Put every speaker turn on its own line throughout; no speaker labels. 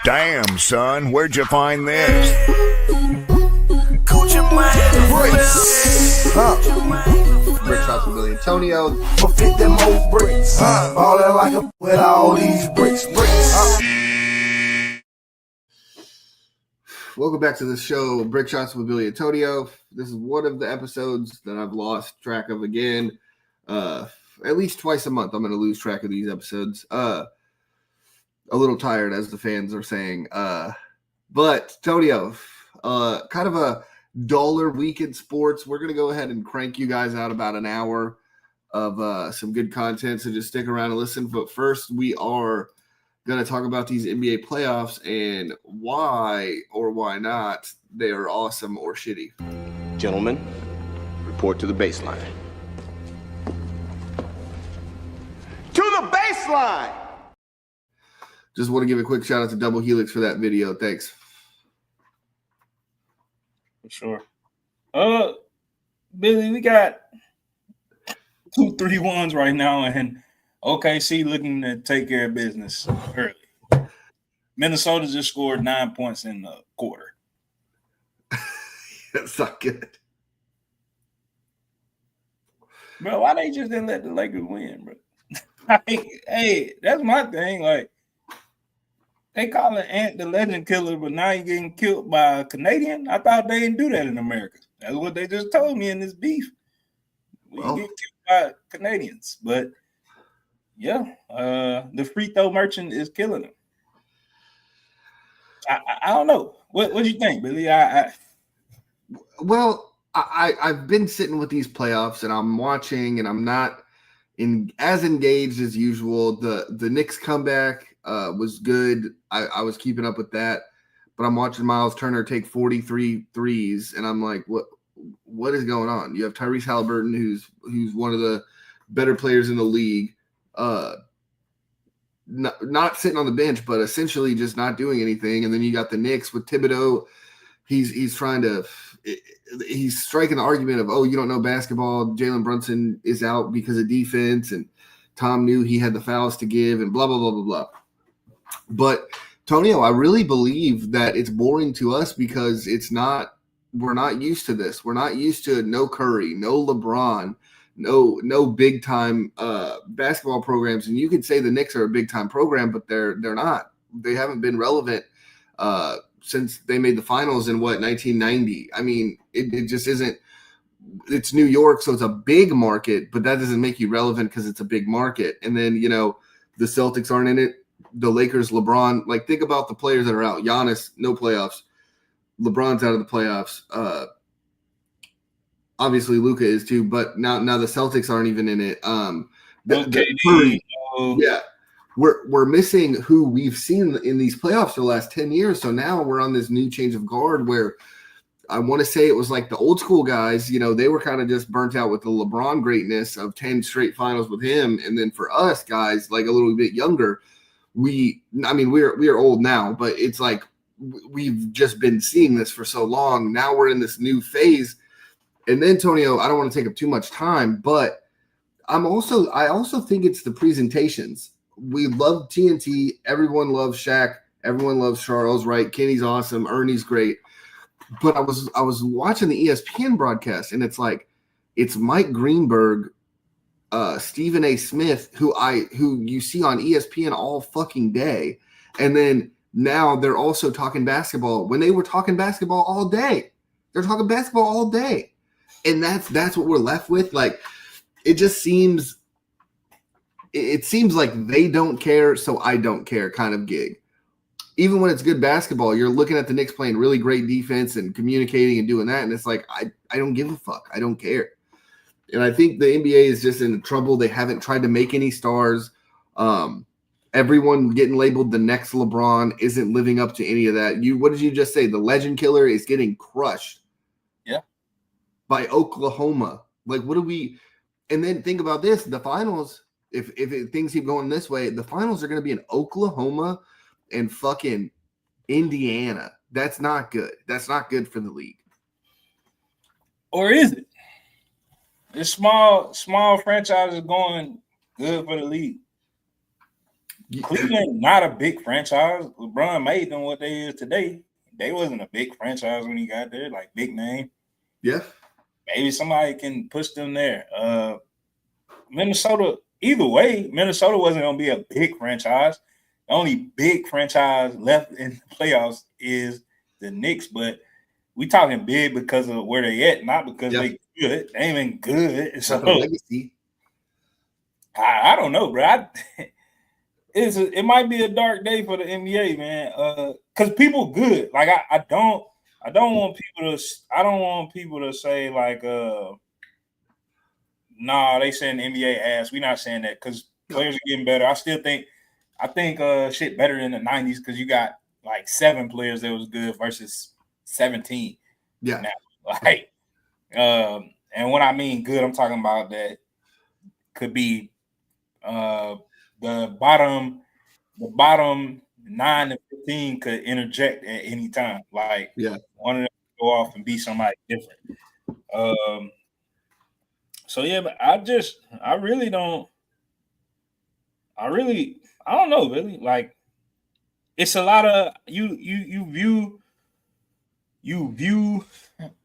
Damn, son, where'd you find this?
Brickshottas with Billy Antonio. Fit them old bricks. Ballin' like a with all these bricks. Welcome back to the show, Brickshottas with Billy Antonio. This is one of the episodes that I've lost track of again. At least twice a month, I'm going to lose track of these episodes. A little tired, as the fans are saying. But, Tonio, kind of a duller week in sports. We're going to go ahead and crank you guys out about an hour of some good content, so just stick around and listen. But first, we are going to talk about these NBA playoffs and why or why not they are awesome or shitty.
Gentlemen, report to the baseline. To the baseline!
Just want to give a quick shout out to Double Helix for that video. Thanks.
For sure. Billy, we got 2 3-1s right now, and OKC looking to take care of business early. Minnesota just scored 9 points in the quarter.
That's not good.
Bro, why they just didn't let the Lakers win, bro? Hey, that's my thing. Like, they call it Ant the Legend Killer, but now you're getting killed by a Canadian? I thought they didn't do that in America. That's what they just told me in this beef. We get killed by Canadians. But, yeah, the free throw merchant is killing them. I don't know. What do you think, Billy?
Well, I've been sitting with these playoffs, and I'm watching, and I'm not as engaged as usual. The Knicks comeback was good. I was keeping up with that, but I'm watching Miles Turner take 43 threes, and I'm like, what is going on? You have Tyrese Halliburton, who's one of the better players in the league, not sitting on the bench, but essentially just not doing anything. And then you got the Knicks with Thibodeau. He's striking the argument of, oh, you don't know basketball. Jalen Brunson is out because of defense, and Tom knew he had the fouls to give, and blah, blah, blah, blah, blah. But, Tonio, I really believe that it's boring to us because we're not used to this. We're not used to no Curry, no LeBron, no big-time basketball programs. And you could say the Knicks are a big-time program, but they're not. They haven't been relevant since they made the finals in 1990. I mean, it just isn't. It's New York, so it's a big market, but that doesn't make you relevant because it's a big market. And then, the Celtics aren't in it. The Lakers, LeBron, like, think about the players that are out. Giannis, no playoffs. LeBron's out of the playoffs. Obviously Luka is too, but now the Celtics aren't even in it. Yeah. We're missing who we've seen in these playoffs for the last 10 years. So now we're on this new change of guard where I want to say it was like the old school guys, they were kind of just burnt out with the LeBron greatness of 10 straight finals with him. And then for us guys, like a little bit younger, we are old now, but it's like we've just been seeing this for so long. Now we're in this new phase. And then, Tonio, I don't want to take up too much time, but I also think it's the presentations. We love TNT. Everyone loves Shaq. Everyone loves Charles, right? Kenny's awesome. Ernie's great. But I was watching the ESPN broadcast, and it's like it's Mike Greenberg, Stephen A. Smith, who you see on ESPN all fucking day, and then now they're also talking basketball when they were talking basketball all day. They're talking basketball all day, and that's what we're left with. Like, it just seems. It seems like they don't care, so I don't care kind of gig. Even when it's good basketball, you're looking at the Knicks playing really great defense and communicating and doing that, and it's like, I don't give a fuck. I don't care. And I think the NBA is just in trouble. They haven't tried to make any stars. Everyone getting labeled the next LeBron isn't living up to any of that. What did you just say? The legend killer is getting crushed.
Yeah.
By Oklahoma. Like, what do we – and then think about this. The finals – If things keep going this way, the finals are going to be in Oklahoma and fucking Indiana. That's not good. That's not good for the league.
Or is it? This small franchise is going good for the league. Cleveland not a big franchise. LeBron made them what they is today. They wasn't a big franchise when he got there, like big name.
Yeah.
Maybe somebody can push them there. Minnesota, either way, Minnesota wasn't going to be a big franchise. The only big franchise left in the playoffs is the Knicks, but we talking big because of where they at, not because they good. They ain't even good. So
legacy.
I don't know, bro. It might be a dark day for the NBA, man. Because people good. Like I don't want people to say like nah, they saying the NBA ass. We're not saying that because players are getting better. I think shit better in the 90s because you got like 7 players that was good versus 17.
Yeah.
Now, like and when I mean good, I'm talking about that could be the bottom 9 to 15 could interject at any time. Like one of them go off and be somebody different. So yeah, but I don't know, really. Like it's a lot of you view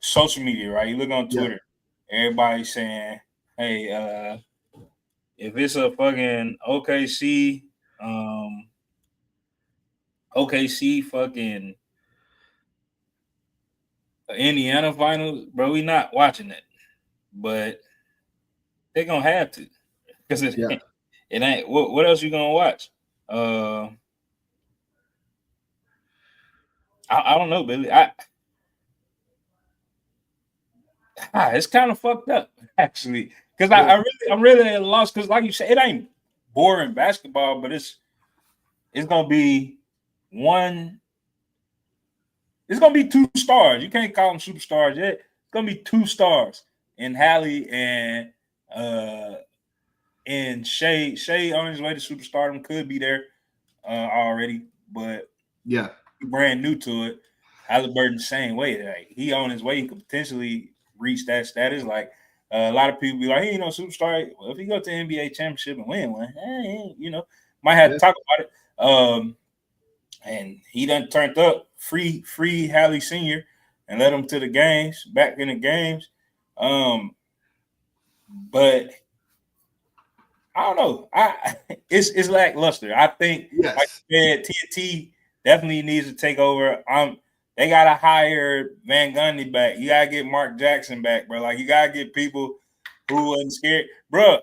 social media, right? You look on Twitter, everybody saying, hey, if it's a fucking OKC fucking Indiana finals, bro, we not watching it. But they're gonna have to. Because it ain't what else you gonna watch? I don't know, Billy. It's kind of fucked up, actually. Because I'm really at a loss. Because like you said, it ain't boring basketball, but it's gonna be one. It's gonna be 2 stars. You can't call them superstars yet. It's gonna be 2 stars in Hallie and Shea on his way to superstardom could be there already, but brand new to it. Halliburton same way. Like he on his way, he could potentially reach that status. Like a lot of people be like, he ain't no superstar. Well, if he go to NBA championship and win one, might have to talk about it. And he done turned up free Hallie Senior and led him to the games, back in the games. But I don't know. It's lackluster. I think, like you said, TNT definitely needs to take over. They gotta hire Van Gundy back. You gotta get Mark Jackson back, bro. Like you gotta get people who wasn't scared, bro.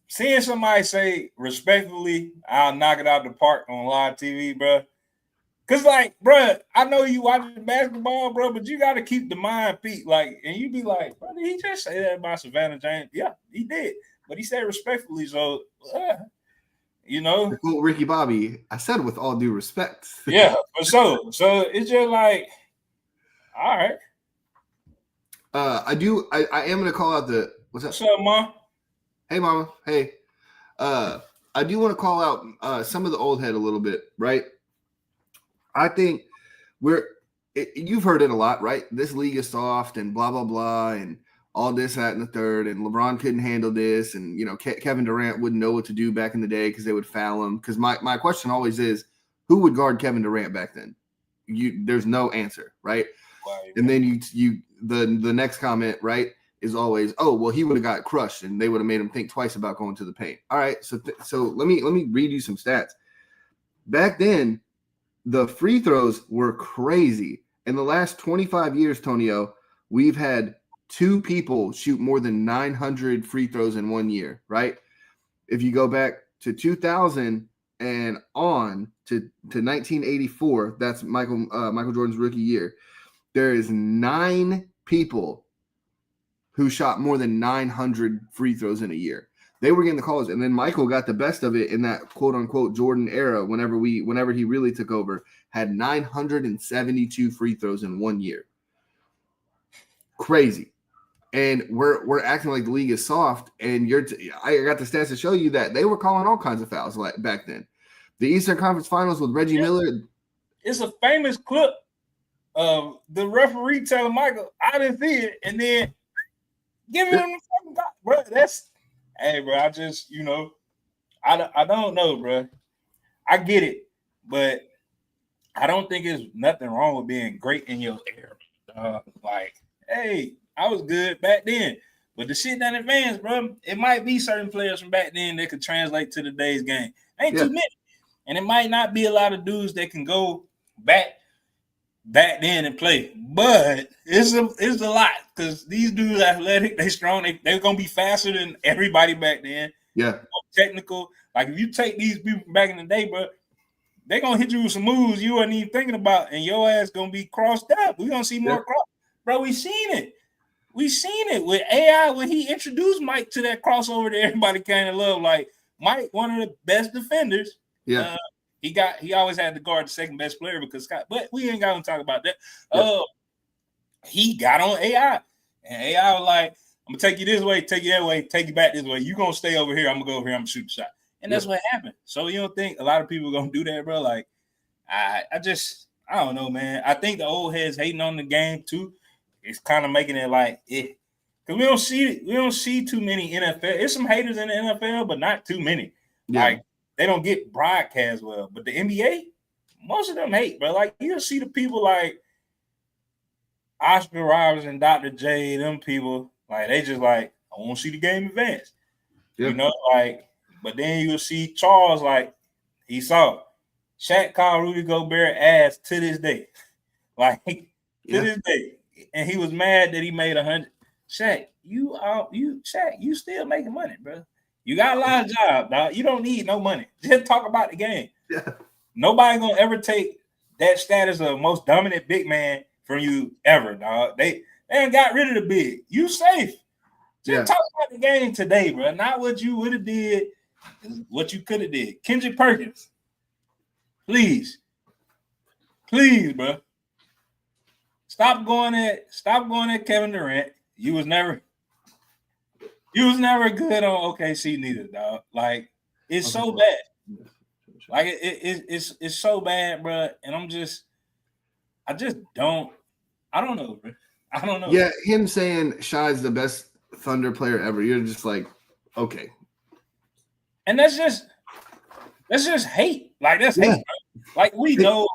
Seeing somebody say respectfully, "I'll knock it out the park" on live TV, bro. Cause like, bro, I know you watching basketball, bro, but you gotta keep the mind peaked. Like, and you be like, bro, did he just say that about Savannah James? Yeah, he did. But he said respectfully, so
Quote Ricky Bobby, I said with all due respect.
Yeah, for sure. So it's just like, all right.
I am gonna call out the what's up?
What's up, Mom?
Hey, Mama. Hey. I do want to call out some of the old head a little bit, right? I think you've heard it a lot, right? This league is soft and blah, blah, blah, and all this, that, and the third, and LeBron couldn't handle this, and, Kevin Durant wouldn't know what to do back in the day because they would foul him. Because my question always is, who would guard Kevin Durant back then? There's no answer, right? Right. And then the next comment, right, is always, oh, well, he would have got crushed, and they would have made him think twice about going to the paint. All right, so let me read you some stats. Back then, the free throws were crazy. In the last 25 years, Tonio, we've had 2 people shoot more than 900 free throws in 1 year, right? If you go back to 2000 and on to 1984, that's Michael Jordan's rookie year, there is 9 people who shot more than 900 free throws in a year. They were getting the calls, and then Michael got the best of it in that quote unquote Jordan era. Whenever he really took over, had 972 free throws in 1 year. Crazy, and we're acting like the league is soft. And I got the stats to show you that they were calling all kinds of fouls like back then. The Eastern Conference Finals with Reggie Miller. It's
a famous clip of the referee telling Michael, "I didn't see it," and then giving him the fucking bro. Hey, bro, I just, I don't know, bro. I get it, but I don't think there's nothing wrong with being great in your era. Like, hey, I was good back then, but the shit done advanced, bro. It might be certain players from back then that could translate to today's game. Ain't too many, and it might not be a lot of dudes that can go back then and play, but it's a lot because these dudes are athletic, they strong, they're gonna be faster than everybody back then.
Yeah,
more technical. Like if you take these people from back in the day, bro, they're gonna hit you with some moves you weren't even thinking about, and your ass gonna be crossed up. We're gonna see more cross, bro. We seen it with AI when he introduced Mike to that crossover that everybody kind of love. Like Mike, one of the best defenders.
Yeah.
He always had to guard the second best player because Scott, but we ain't got to talk about that. He got on AI, and AI was like, I'm gonna take you this way, take you that way, take you back this way. You gonna stay over here, I'm gonna go over here, I'm gonna shoot the shot. And that's what happened. So you don't think a lot of people are gonna do that, bro? Like, I don't know, man. I think the old heads hating on the game too. It's kind of making it like it. Because we don't see too many NFL. There's some haters in the NFL, but not too many. Yeah. Like they don't get broadcast well. But the NBA, most of them hate, bro. Like you'll see the people like Oscar Roberts and Dr. J, them people, like they just like, I want to see the game advance. Yep. You know, like, but then you'll see Charles, like, he saw Shaq called Rudy Gobert ass to this day. Like to this day. And he was mad that he made 100. Shaq, you still making money, bro. You got a lot of jobs, dog. You don't need no money. Just talk about the game. Yeah. Nobody gonna ever take that status of most dominant big man from you ever, dog. They ain't got rid of the big. You safe. Just talk about the game today, bro. Not what you would have did, what you could have did. Kendrick Perkins, please, bro. Stop going at Kevin Durant. You was never good on OKC neither, dog. Like it's so bad. Like it's so bad, bro. And I don't know, bro. I don't know.
Yeah, him saying Shai's the best Thunder player ever. You're just like, okay.
And that's just hate. Like that's hate, bro. Like we know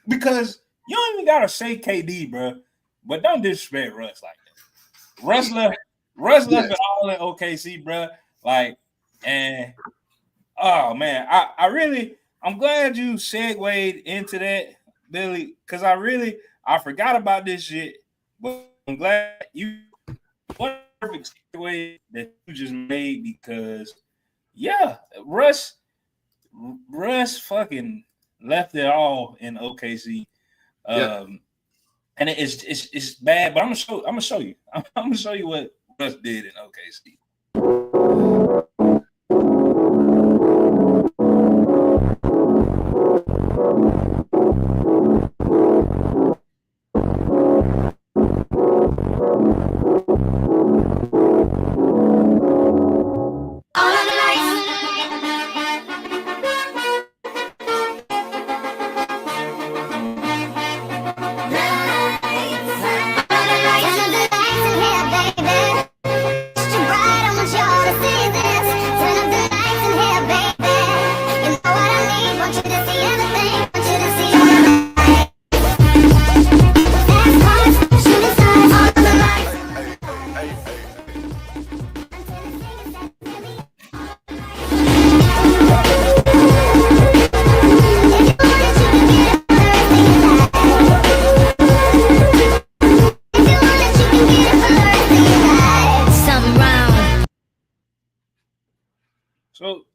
because you don't even gotta say KD, bro. But don't disrespect Russ like that. Russ left it all in OKC, bro. Like, and oh man, I'm glad you segued into that, Billy, because I forgot about this shit. But I'm glad what a perfect segue that you just made because Russ fucking left it all in OKC. And it's bad, but I'm gonna show you. I'm gonna show you what Russ did in OKC. So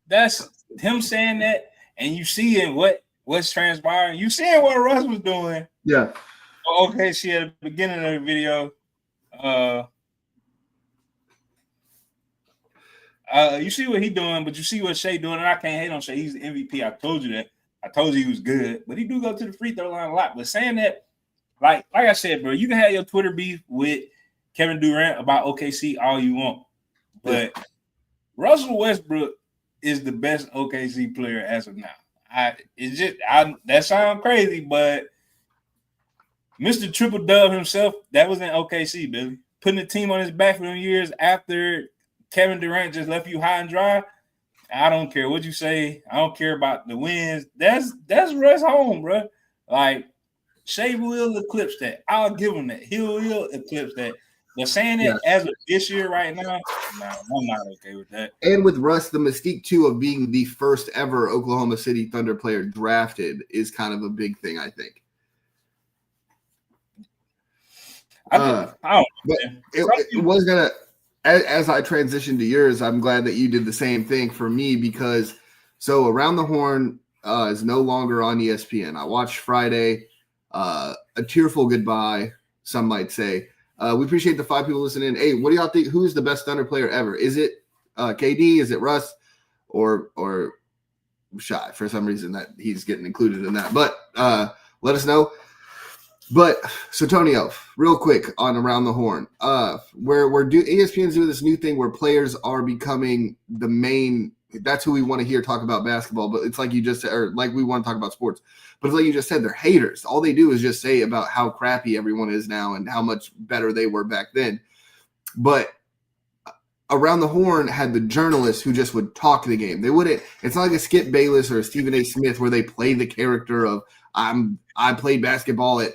that's him saying that, and you seeing what's transpiring. You seeing what Russ was doing.
Yeah.
Okay, she at the beginning of the video. You see what he doing, but you see what Shea doing, and I can't hate on Shea. He's the MVP. I told you that. I told you he was good, but he do go to the free throw line a lot. But saying that, like I said, bro, you can have your Twitter beef with Kevin Durant about OKC all you want, but Russell Westbrook is the best OKC player as of now. That sounds crazy, but Mr. Triple Dub himself, that was in OKC, Billy. Putting the team on his back for them years after Kevin Durant just left you high and dry. I don't care what you say. I don't care about the wins. That's Russ home, bro. Like Shea will eclipse that. I'll give him that. He will eclipse that. But saying
Yeah.
it as of this year right now, nah, I'm not okay with that.
And with Russ, the mystique too of being the first ever Oklahoma City Thunder player drafted is kind of a big thing, I think.
I don't know,
but it was gonna. As I transitioned to yours, I'm glad that you did the same thing for me because Around the Horn is no longer on ESPN. I watched Friday, a tearful goodbye, some might say. We appreciate the 5 people listening. Hey, what do y'all think? Who's the best Thunder player ever? Is it KD? Is it Russ? Or Shy? For some reason that he's getting included in that. But let us know. But so Tonio, real quick on Around the Horn, ESPN's doing this new thing where players are becoming the main. That's who we want to hear talk about basketball. But it's like you just said, or like we want to talk about sports. But it's like you just said, they're haters. All they do is just say about how crappy everyone is now and how much better they were back then. But Around the Horn had the journalists who just would talk the game. They wouldn't. It's not like a Skip Bayless or a Stephen A. Smith where they play the character of I played basketball at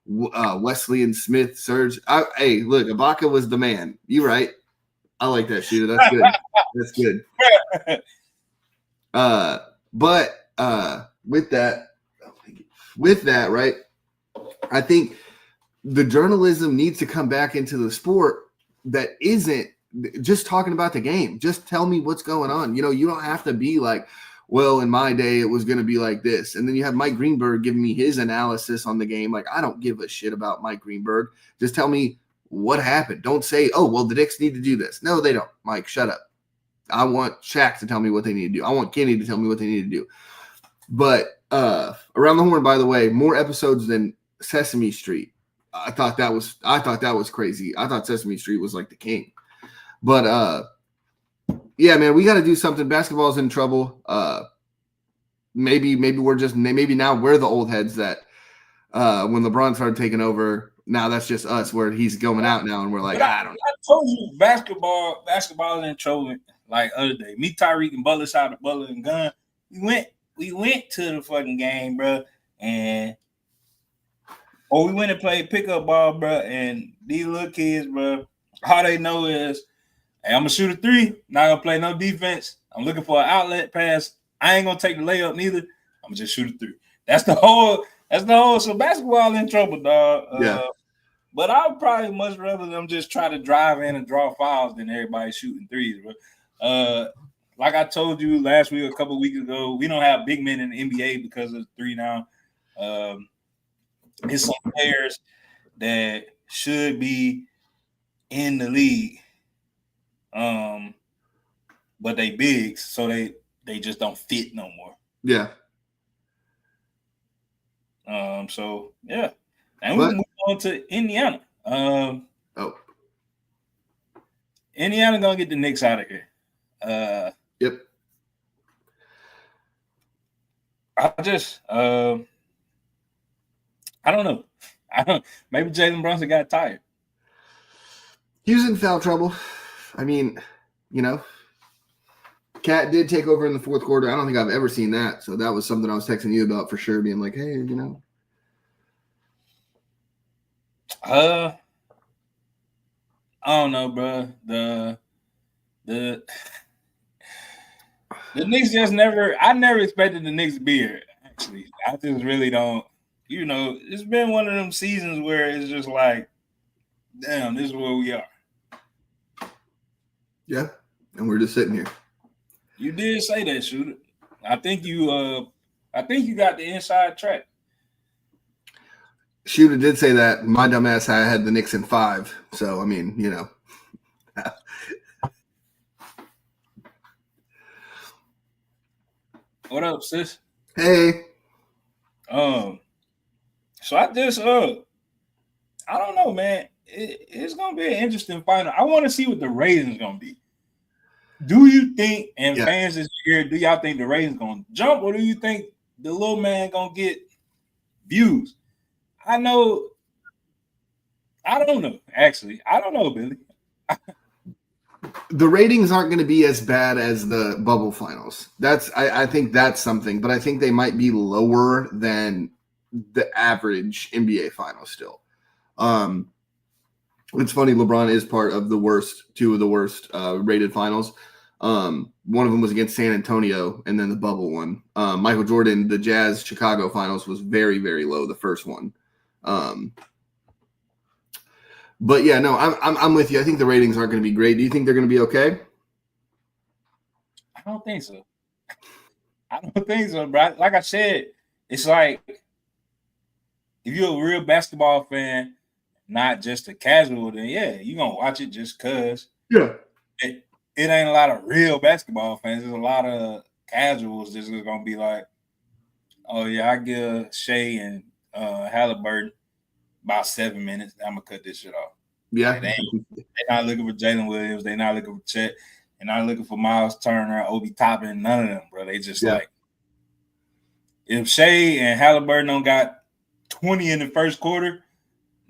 Wesley and Smith, Surge. Hey, look, Ibaka was the man. You right. I like that, Shooter. That's good. That's good. But with that, right, I think the journalism needs to come back into the sport that isn't just talking about the game. Just tell me what's going on. You know, you don't have to be like, well, in my day, it was going to be like this. And then you have Mike Greenberg giving me his analysis on the game. Like, I don't give a shit about Mike Greenberg. Just tell me what happened. Don't say, oh, well, the Knicks need to do this. No, they don't. Mike, shut up. I want Shaq to tell me what they need to do. I want Kenny to tell me what they need to do. But Around the Horn, by the way, more episodes than Sesame Street. I thought that was crazy. I thought Sesame Street was like the king. But yeah, man, we got to do something. Basketball's in trouble. Maybe now we're the old heads that when LeBron started taking over, now that's just us where he's going out now and we're like, I don't know.
I told you basketball is in trouble like other day. Me, Tyreek, and Butler shot the Butler and Gun. We went to the fucking game, bro, we went and played pickup ball, bro, and these little kids, bro, all they know is, hey, I'm gonna shoot a 3, not gonna play no defense. I'm looking for an outlet pass. I ain't gonna take the layup neither. I'm gonna just shoot a 3. That's the whole. So basketball in trouble, dog.
Yeah.
But I would probably much rather them just try to drive in and draw fouls than everybody shooting 3s, bro. Like I told you last week, a couple of weeks ago, we don't have big men in the NBA because of 3 now. It's some players that should be in the league. But they big, so they just don't fit no more.
Yeah.
So yeah. And we move on to Indiana. Indiana gonna get the Knicks out of here.
Yep.
I don't know. Maybe Jalen Brunson got tired.
He was in foul trouble. I mean, you know, Cat did take over in the fourth quarter. I don't think I've ever seen that. So that was something I was texting you about for sure, being like, hey, you know.
I don't know, bro. The Knicks just I never expected the Knicks to be here, actually. I just really don't. You know, it's been one of them seasons where it's just like, damn, this is where we are.
Yeah, and we're just sitting here.
You did say that, Shooter. I think you got the inside track.
Shooter did say that. My dumbass had the Knicks in 5. So, I mean, you know.
What up, sis?
Hey.
So I just I don't know, man. It's gonna be an interesting final. I want to see what the ratings gonna be. Do you think, and fans this year, do y'all think the ratings gonna jump, or do you think the little man gonna get views? I don't know, actually. I don't know, Billy.
The ratings aren't going to be as bad as the bubble finals. I think that's something, but I think they might be lower than the average NBA finals still. It's funny, LeBron is part of two of the worst rated finals. One of them was against San Antonio, and then the bubble one. Michael Jordan, the Jazz Chicago finals was very, very low, the first one. But yeah, no, I'm with you. I think the ratings aren't going to be great. Do you think they're going to be okay?
I don't think so. I don't think so, bro. Like I said, it's like if you're a real basketball fan, not just a casual, then yeah, you're gonna watch it just cause.
Yeah.
It ain't a lot of real basketball fans. There's a lot of casuals that's just gonna be like, oh yeah, I give Shea and Halliburton about 7 minutes. I'm gonna cut this shit off.
Yeah.
They're not looking for Jalen Williams. They're not looking for Chet. They're not looking for Miles Turner, Obi Toppin, none of them, bro. They just like if Shea and Halliburton don't got 20 in the first quarter,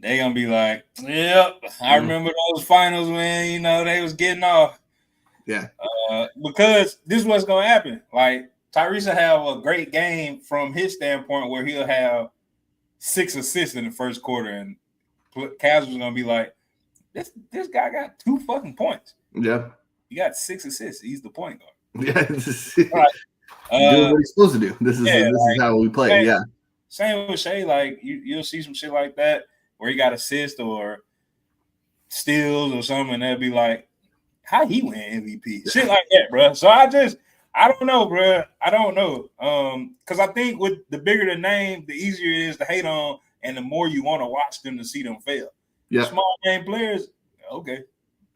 they gonna be like, yep, I remember those finals when they was getting off.
Yeah.
Because this is what's gonna happen. Like Tyrese will have a great game from his standpoint where he'll have 6 assists in the first quarter, and Casual's gonna be like, this guy got 2 fucking points.
Yeah.
He got 6 assists. He's the point guard.
Yeah.
Right.
Doing what he's supposed to do. This is how we play.
Same with Shea. Like you'll see some shit like that where he got assists or steals or something, and they'll be like, how he win MVP? Shit like that, bro. So I don't know, bro. I don't know. Because I think with the bigger the name, the easier it is to hate on, and the more you want to watch them to see them fail.
Yeah.
Small game players, okay,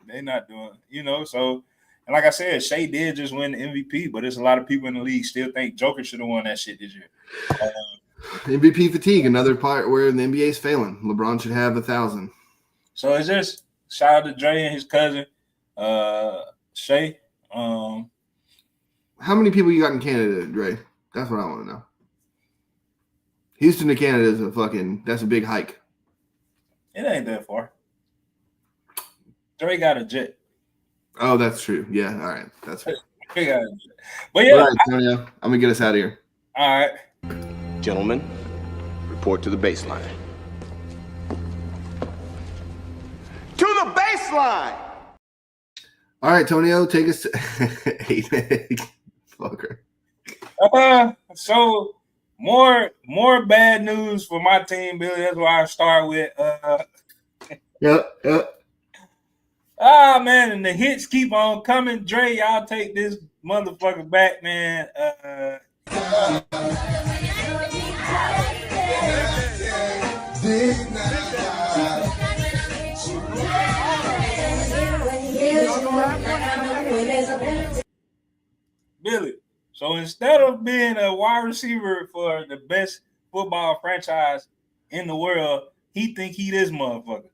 they're not doing, so. And like I said, Shea did just win the MVP, but there's a lot of people in the league still think Joker should have won that shit this year.
MVP fatigue, another part where the NBA is failing. LeBron should have 1,000.
So it's just shout out to Dre and his cousin, Shea.
How many people you got in Canada, Dre? That's what I want to know. Houston to Canada is that's a big hike.
It ain't that far. Dre got a jet.
Oh, that's true. Yeah, all right. That's fair.
Dre got a jet. But yeah.
All right, Antonio, I'm going to get us out of here.
All right.
Gentlemen, report to the baseline.
To the baseline!
All right, Tonio, take us to fucker.
So more bad news for my team, Billy. That's why I start with
Yep.
Ah, man, and the hits keep on coming. Dre, y'all take this motherfucker back, man. Billy, so instead of being a wide receiver for the best football franchise in the world, he think he this motherfucker.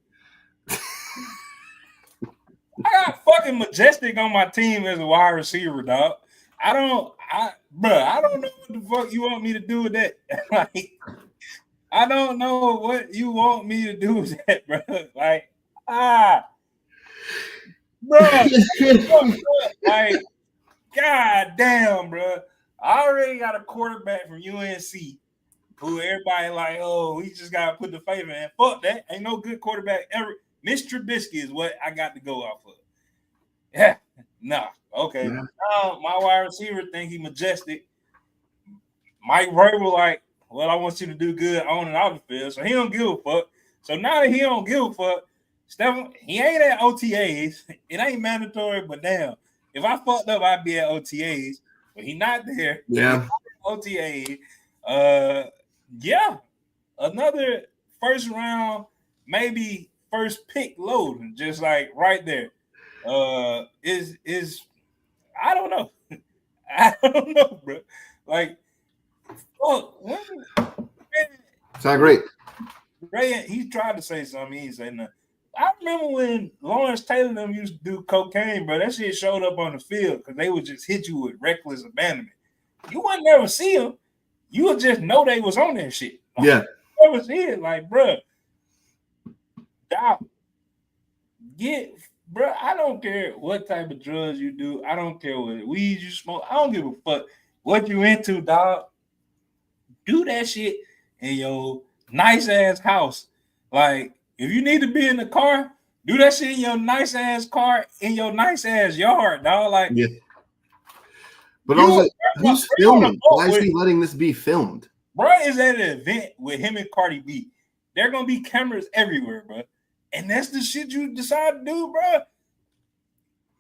I got fucking Majestic on my team as a wide receiver, dog. I don't know what the fuck you want me to do with that. Like, I don't know what you want me to do with that, bro. Like, bro, like, god damn, bro. I already got a quarterback from UNC who everybody like, oh, we just gotta put the favor in. Fuck that. Ain't no good quarterback ever. Mitch Trubisky is what I got to go off of. Yeah, nah, okay.
Yeah.
Now my wide receiver think he Majestic. Mike Vrabel like, well, I want you to do good on and off the field, so he don't give a fuck. So now that he don't give a fuck, Stephen, he ain't at OTAs. It ain't mandatory, but damn, if I fucked up, I'd be at OTAs. But he not there.
Yeah.
OTA. Yeah, another first round, maybe first pick load, just like right there. Is I don't know. I don't know, bro. Like, fuck.
It's not great.
Ray, he tried to say something. He ain't say nothing. I remember when Lawrence Taylor and them used to do cocaine, bro. That shit showed up on the field because they would just hit you with reckless abandonment. You would never see them. You would just know they was on that shit.
Yeah.
You never see it. Like, bro, get bro, I don't care what type of drugs you do. I don't care what weed you smoke. I don't give a fuck what you into, dog. Do that shit in your nice ass house. Like, if you need to be in the car, do that shit in your nice ass car in your nice ass yard, dog. Like,
Yeah. But also, who's filming? Why is he letting this be filmed?
Bro is at an event with him and Cardi B. There gonna be cameras everywhere, bro. And that's the shit you decide to do, bro.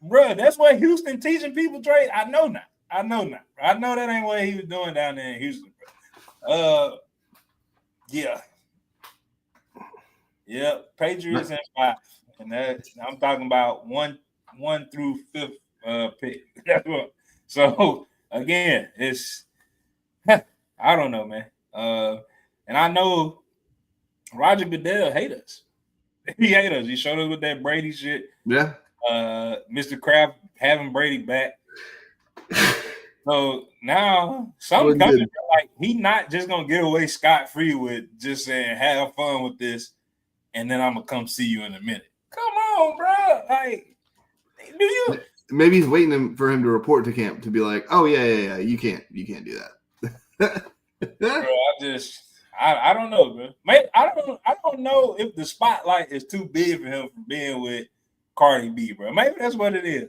Bro, that's what Houston teaching people trade. I know not. I know that ain't what he was doing down there in Houston, bro. Yeah. Patriots and 5. And that I'm talking about one through 5th pick. That's what. So again, it's I don't know, man. And I know Roger Goodell hate us. He hate us. He showed us with that Brady shit.
Yeah.
Mr. Kraft having Brady back. So now something coming, like he not just gonna get away scot-free with just saying have fun with this, and then I'm gonna come see you in a minute. Come on, bro. Like, do you?
Maybe he's waiting for him to report to camp to be like, oh yeah, you can't do that.
Bro, I don't know, bro. I don't know if the spotlight is too big for him for being with Cardi B, bro. Maybe that's what it is.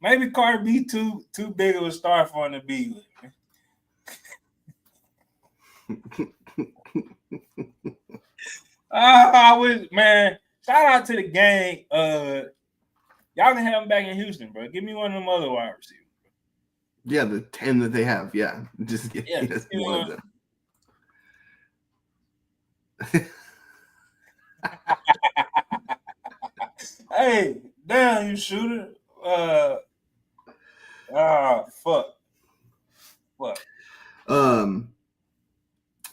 Maybe Cardi B too big of a star for him to be with. I wish, man. Shout out to the gang. Y'all can have him back in Houston, bro. Give me one of them other wide receivers.
Yeah, the 10 that they have. Yeah, just get one of them.
Hey, damn, you shooter. Fuck.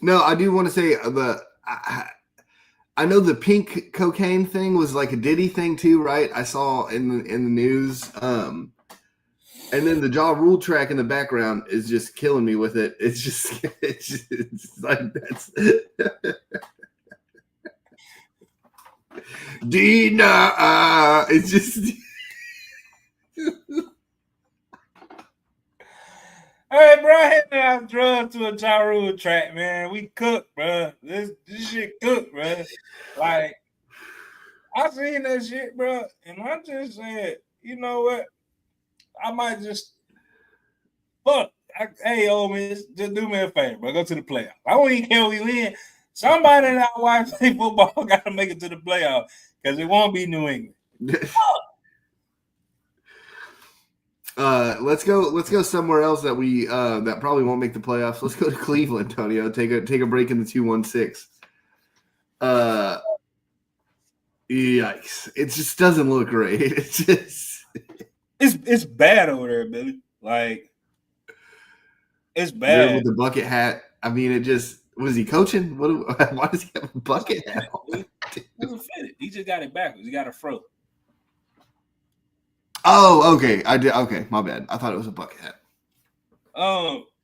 No, I do want to say I know the pink cocaine thing was like a Diddy thing too, right? I saw in the news. And then the Ja Rule track in the background is just killing me with it. It's just like that's Dina. It's just
hey, bro, I had to have drugs to a Ja Rule track, man. We cooked, bro. This shit cooked, bro. Like, I seen that shit, bro, and I just said, you know what? I might just fuck. Hey, old man, just do me a favor, bro. Go to the playoffs. I don't even care if we win. Somebody in our wife play football got to make it to the playoffs because it won't be New England.
Let's go somewhere else that we that probably won't make the playoffs. Let's go to Cleveland, Antonio. Take a break in the 2-1-6. Yikes! It just doesn't look great. It's just
it's bad over there, Billy. Like, it's bad.
With the bucket hat. I mean, it just was he coaching? Why does he have a bucket hat on?
It doesn't fit it. He just got it backwards. He got a fro.
Oh, okay. I did. Okay, my bad. I thought it was a bucket hat.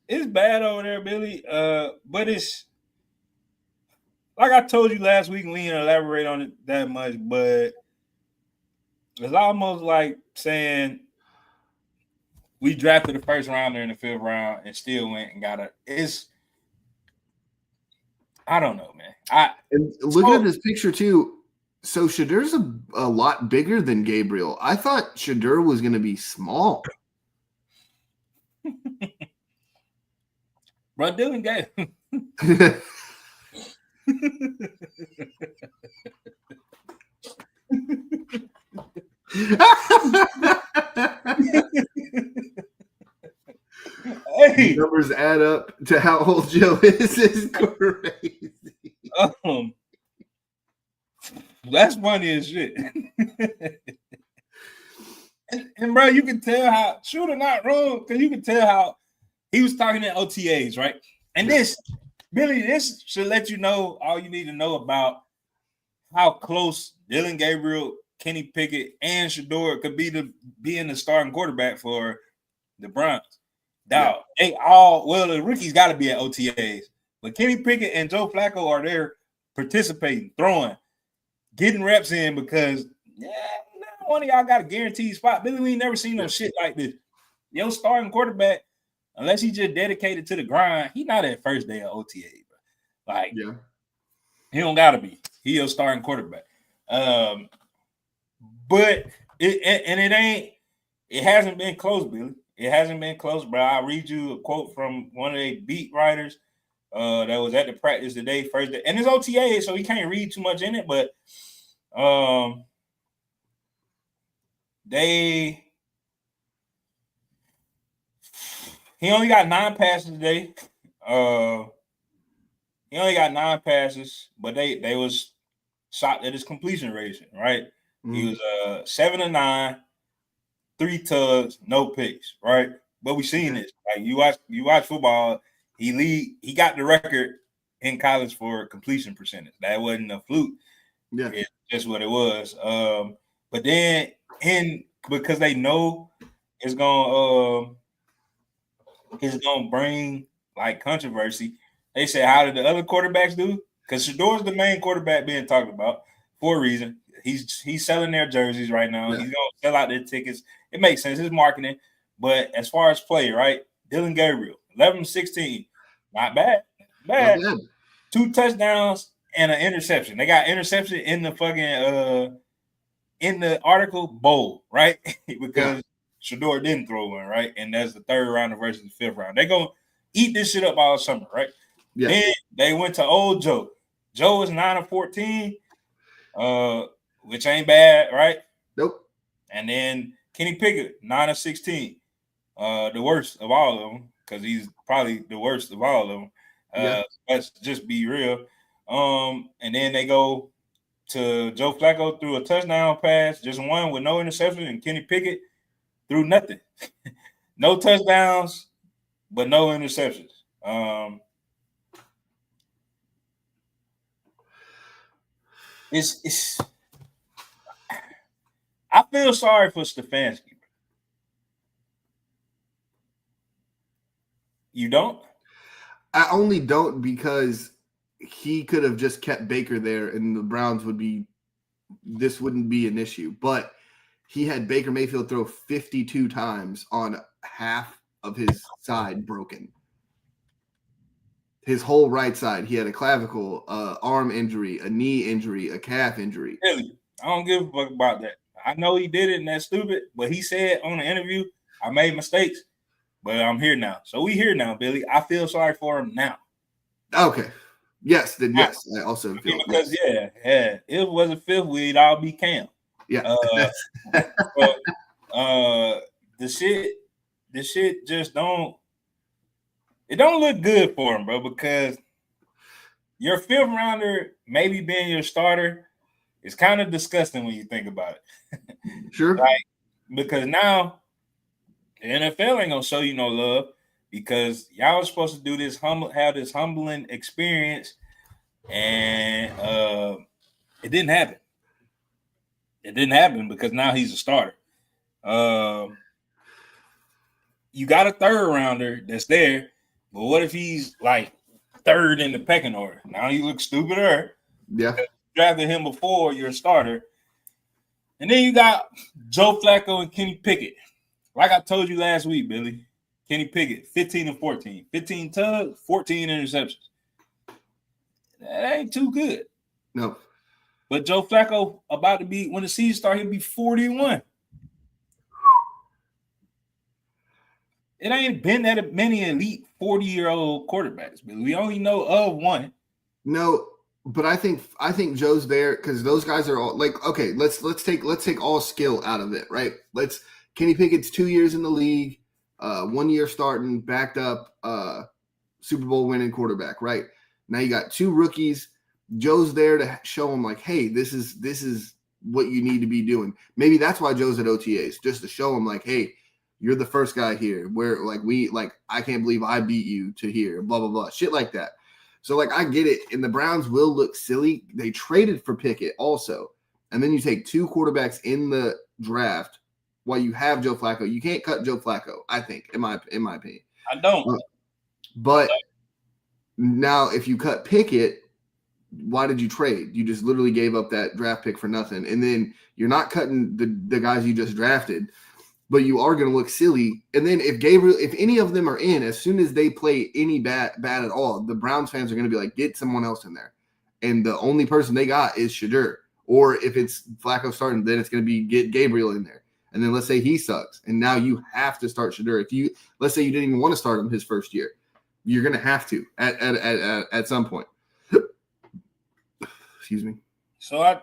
It's bad over there, Billy. But it's like I told you last week. We didn't elaborate on it that much, but it's almost like saying we drafted the first rounder in the 5th round and still went and got a. I don't know, man.
And looking at this picture too. So Shedur's a lot bigger than Gabriel. I thought Shedur was going to be small.
Bro, Dylan gave. Hey,
numbers add up to how old Joe is. Is crazy.
That's funny as shit. and bro, you can tell how true or not wrong, because you can tell how he was talking in OTAs, right? And this, Billy, this should let you know all you need to know about how close Dylan Gabriel, Kenny Pickett, and Shedeur could be to being the starting quarterback for the Browns. Dog, they all the rookies got to be at OTAs, but Kenny Pickett and Joe Flacco are there participating, throwing, getting reps in because one of y'all got a guaranteed spot. Billy, we ain't never seen no shit like this. Yo, starting quarterback, unless he just dedicated to the grind, he not at first day of OTA, bro. Like, he don't gotta be. He a starting quarterback. But it hasn't been close, Billy. It hasn't been close, bro. I'll read you a quote from one of the beat writers that was at the practice today, first day. And it's OTA, so he can't read too much in it, but he only got 9 passes today. He only got 9 passes, but they was shocked at his completion ratio, right? Mm-hmm. He was 7 of 9, 3 tugs, no picks, right? But we seen this. Like you watch football, he got the record in college for completion percentage. That wasn't a fluke. Yeah, it's just what it was. But then because they know it's gonna bring like controversy. They said, how did the other quarterbacks do? Because Shador's the main quarterback being talked about for a reason. He's selling their jerseys right now. Yeah. He's gonna sell out their tickets. It makes sense. It's marketing. But as far as play, right? Dylan Gabriel, 11-16. Not bad. Not bad. 2 touchdowns and an interception. They got interception in the fucking in the article bold, right? Because Shador didn't throw one, right? And that's the 3rd round versus the 5th round. They're gonna eat this shit up all summer, right? Yeah. Then they went to old Joe. Joe was 9-14, which ain't bad, right?
Nope.
And then Kenny Pickett, 9-16, the worst of all of them, because he's probably the worst of all of them. Let's just be real. And then they go to Joe Flacco threw a touchdown pass, just one with no interception, and Kenny Pickett threw nothing. No touchdowns, but no interceptions. I feel sorry for Stefanski. You don't?
I only don't because he could have just kept Baker there and the Browns this wouldn't be an issue. But he had Baker Mayfield throw 52 times on half of his side broken. His whole right side. He had a clavicle, arm injury, a knee injury, a calf injury.
Really? I don't give a fuck about that. I know he did it and that's stupid, but he said on the interview, I made mistakes, but I'm here now. So we here now, Billy. I feel sorry for him now.
Okay. Yes, then yes. I also feel
because if it wasn't fifth, we'd all be Cam.
Yeah.
But the shit just don't look good for him, bro, because your 5th rounder maybe being your starter is kind of disgusting when you think about it.
Sure.
Like, because now the NFL ain't gonna show you no love because y'all was supposed to do this have this humbling experience, and it didn't happen. It didn't happen because now he's a starter. You got a 3rd rounder that's there, but what if he's like 3rd in the pecking order? Now you look stupider.
Yeah.
You drafted him before you're a starter. And then you got Joe Flacco and Kenny Pickett. Like I told you last week, Billy. Kenny Pickett, 15-14. 15 tugs, 14 interceptions. That ain't too good.
No.
But Joe Flacco about to be, when the season starts, he'll be 41. It ain't been that many elite 40-year-old quarterbacks, but we only know of one.
No, but I think Joe's there because those guys are all like, okay, let's take all skill out of it, right? Kenny Pickett's 2 years in the league, 1 year starting, backed up, Super Bowl winning quarterback, right? Now you got 2 rookies. Joe's there to show them like, hey, this is what you need to be doing. Maybe that's why Joe's at OTAs, just to show them like, hey, you're the first guy here. Where I can't believe I beat you to here, blah, blah, blah, shit like that. So like, I get it. And the Browns will look silly. They traded for Pickett also. And then you take 2 quarterbacks in the draft while you have Joe Flacco. You can't cut Joe Flacco, I think, in my opinion.
I don't.
But now if you cut Pickett, why did you trade? You just literally gave up that draft pick for nothing. And then you're not cutting the guys you just drafted, but you are going to look silly. And then if any of them are in, as soon as they play any bad at all, the Browns fans are going to be like, get someone else in there. And the only person they got is Shadur. Or if it's Flacco starting, then it's going to be get Gabriel in there. And then let's say he sucks. And now you have to start Shadur. Let's say you didn't even want to start him his first year. You're going to have to at some point. Excuse me.
So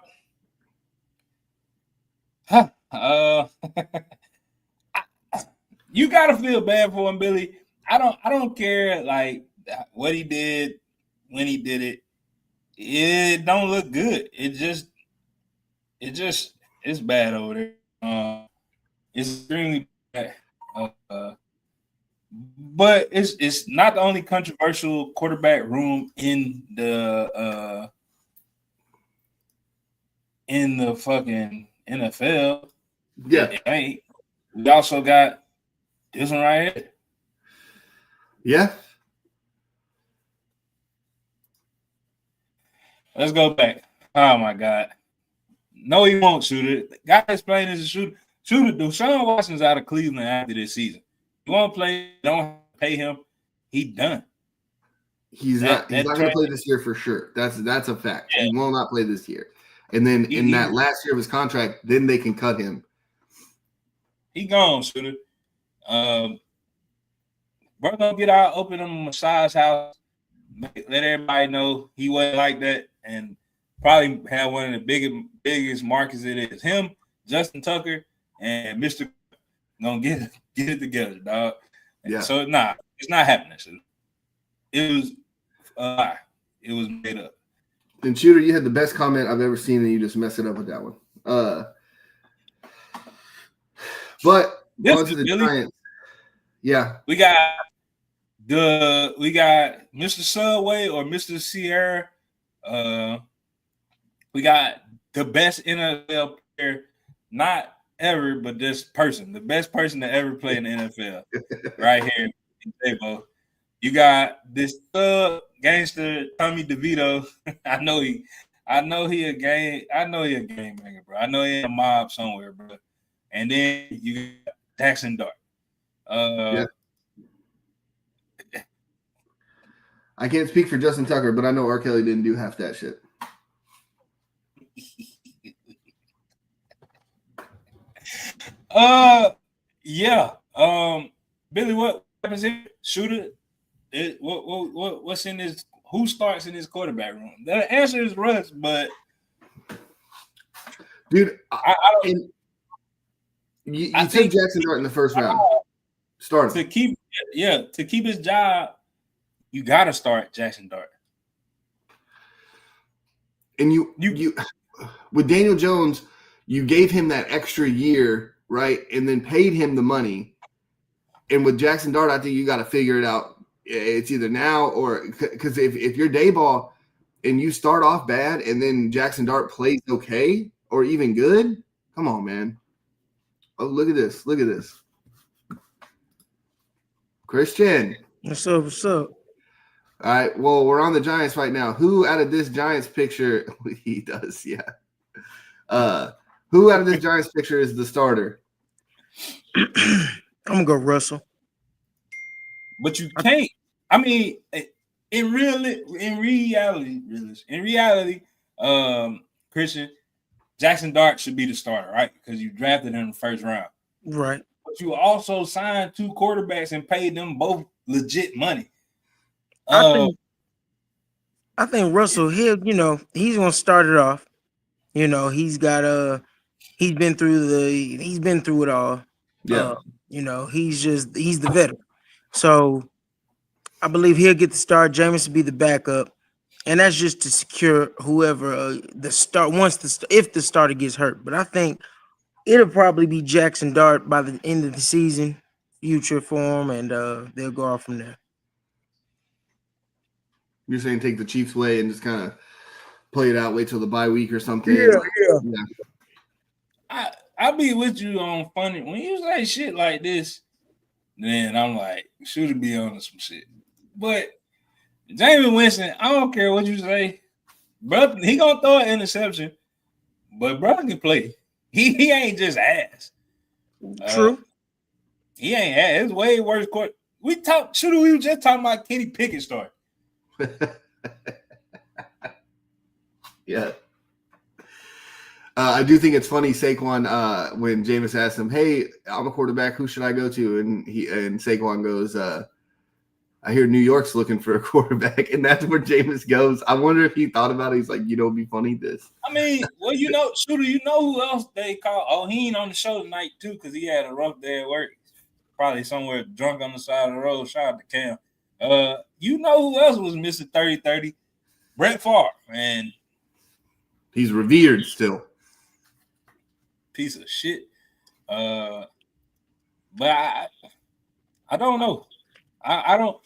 you gotta feel bad for him, Billy. I don't care like what he did when he did it. It don't look good. It's bad over there. It's extremely bad. But it's not the only controversial quarterback room in the fucking NFL.
Yeah.
Hey, we also got this one right here.
Yeah.
Let's go back. Oh my God. No, he won't shoot it. The guy is playing as a shooter. Deshaun Watson's out of Cleveland after this season. You won't play, don't pay him. He done.
He's not going to play this year for sure. That's a fact. Yeah. He will not play this year. And then in that last year of his contract, then they can cut him.
He gone, shooter. We're gonna get out, open him a massage house, let everybody know he wasn't like that, and probably have one of the biggest markets it is. Him, Justin Tucker, and Mr. Gonna get it together, dog. Yeah. So it's not happening. Shooter. It was made up.
And Shooter, you had the best comment I've ever seen, and you just messed it up with that one. But on to the Giants. Yeah.
We got Mr. Subway or Mr. Sierra. We got the best NFL player, not ever, but this person, the best person to ever play in the NFL, right here in Tabo. You got this gangster Tommy DeVito. I know he a game maker, bro. I know he in a mob somewhere, bro. And then you got Jackson Dart.
Yeah. I can't speak for Justin Tucker, but I know R. Kelly didn't do half that shit.
Yeah. Billy, what happens here? Shooter. What's in this? Who starts in this quarterback room? The answer is Russ, but
dude, you took Jackson Dart in the first round. Start
to keep his job. You gotta start Jackson Dart.
And you with Daniel Jones, you gave him that extra year, right? And then paid him the money. And with Jackson Dart, I think you got to figure it out. It's either now or because if you're Dayball and you start off bad and then Jackson Dart plays okay or even good, come on, man. Oh, look at this. Look at this. Christian.
What's up? What's up?
All right. Well, we're on the Giants right now. Who out of this Giants picture – he does, yeah. Who out of this Giants picture is the starter?
I'm going to go Russell.
But you can't. I mean, in reality, Christian, Jackson Dart should be the starter, right? Because you drafted him in the first round.
Right.
But you also signed two quarterbacks and paid them both legit money.
I think Russell Hill, he's gonna start it off. He's got he's been through it all.
Yeah.
He's the veteran. So I believe he'll get the start. Jameis will be the backup. And that's just to secure whoever the start if the starter gets hurt. But I think it'll probably be Jackson Dart by the end of the season, future for him, and they'll go off from there.
You're saying take the Chiefs' way and just kind of play it out, wait till the bye week or something.
Yeah.
I'll be with you on funny. When you say shit like this, then I'm like, should it be on some shit? But Jameis Winston, I don't care what you say. Bro, he gonna throw an interception, but bro can play. He ain't just ass.
True.
He ain't ass. It's way worse. We were just talking about Kenny Pickett start.
Yeah. I do think it's funny, Saquon, when Jameis asked him, "Hey, I'm a quarterback. Who should I go to?" And Saquon goes, "I hear New York's looking for a quarterback," and that's where Jameis goes. I wonder if he thought about it. He's like, it'd be funny this.
I mean, well, Shooter, you know who else they call? Oh, he ain't on the show tonight too because he had a rough day at work. Probably somewhere drunk on the side of the road. Shout out to Cam. You know who else was missing 30-30? Brett Favre, and
he's revered still.
Piece of shit. But I don't know. I don't.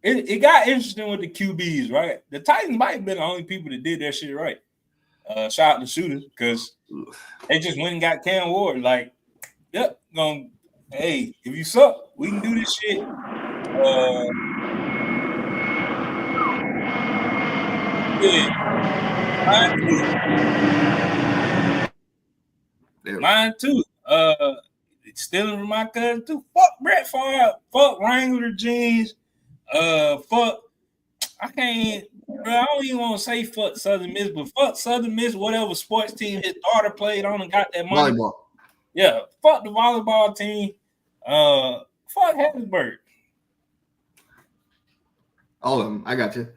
It got interesting with the QBs, right? The Titans might have been the only people that did that shit right. Shout out to Shooter because they just went and got Cam Ward. Like, yep, hey, if you suck, we can do this shit. Mine too. Stealing from my cousin too. Fuck Brett Favre. Fuck Wrangler jeans. Fuck. I can't. Bro, I don't even want to say fuck Southern Miss, but fuck Southern Miss. Whatever sports team his daughter played on and got that money.
Volleyball.
Yeah. Fuck the volleyball team. Fuck Hattiesburg.
All of them. I got you.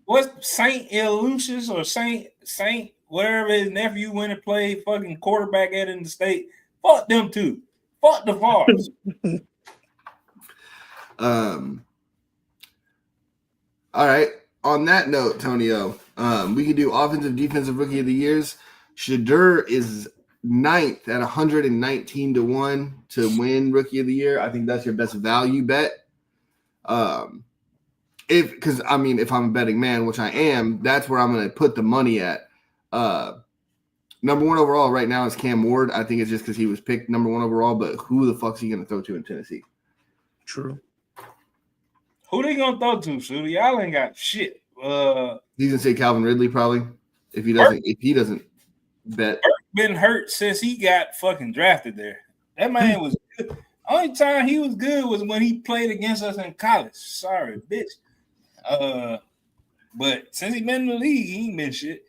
What's Saint Aloysius or Saint wherever his nephew went and played fucking quarterback at in the state? Fuck them too. Fuck the Favres.
All right. On that note, Tonio, we could do offensive, defensive rookie of the years. Shadur is 9th at 119-1 to win rookie of the year. I think that's your best value bet. If I'm a betting man, which I am, that's where I'm going to put the money at. Number 1 overall right now is Cam Ward. I think it's just because he was picked number 1 overall, but who the fuck's he going to throw to in Tennessee?
True.
Who they going to throw to, Shooter? Y'all ain't got shit.
He's going to say Calvin Ridley probably if he doesn't bet.
Burke been hurt since he got fucking drafted there. That man was good. Only time he was good was when he played against us in college. Sorry, bitch. But since he been in the league, he ain't been shit.